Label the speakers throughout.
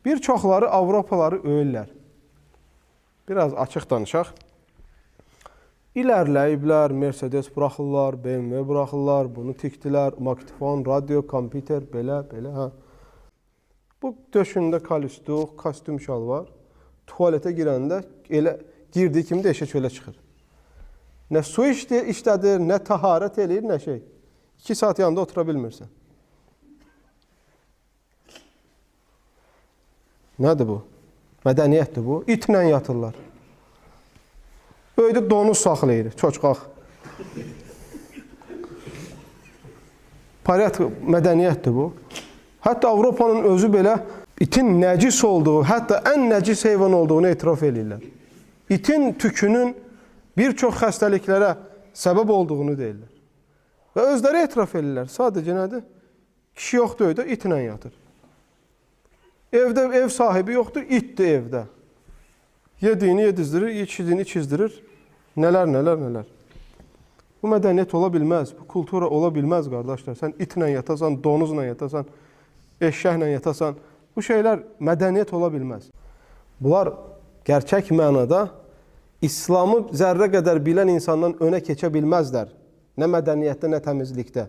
Speaker 1: Bir çoxları Avropaları öyürlər. Biraz açıq danışaq. İlərləyiblər, Mercedes buraxırlar, BMW buraxırlar, bunu tikdilər, magnetofon, radio, kompüter, belə. Hə. Bu döşündə kalistuq, kostyum şalvar. Tualetə girəndə elə girdiyi kimi də eşə çölə çıxır. Nə su işlədir, nə taharət eləyir, nə şey. 2 saat yanında otura bilmirsən. Nədir bu? Mədəniyyətdir bu. İtlə yatırlar. Böyüdə donuz saxlayır, çoçqaq. Mədəniyyətdir bu. Hətta Avropanın özü belə itin nəcis olduğu, hətta ən nəcis heyvan olduğunu etiraf edirlər. İtin tükünün bir çox xəstəliklərə səbəb olduğunu deyirlər. Və özləri etiraf edirlər. Sadəcə nədir? Kişi yoxdur öydə, itlə yatır. Evdə ev sahibi yoxdur, itdir evdə. Yediyini yedizdirir, içidiyini içizdirir. Nələr. Bu mədəniyyət ola bilməz, bu kultura ola bilməz, qardaşlar. Sən itlə yatasan, donuzla yatasan, eşşəklə yatasan, bu şeylər mədəniyyət ola bilməz. Bunlar gerçək mənada İslamı zərrə qədər bilən insandan önə keçə bilməzlər. Nə mədəniyyətdə, nə təmizlikdə.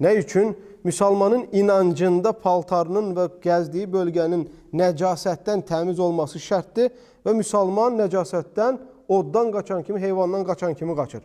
Speaker 1: Nə üçün? Müsəlmanın inancında paltarının və gəzdiyi bölgənin nəcasətdən təmiz olması şərtdir və müsəlman nəcasətdən oddan qaçan kimi, heyvandan qaçan kimi qaçır.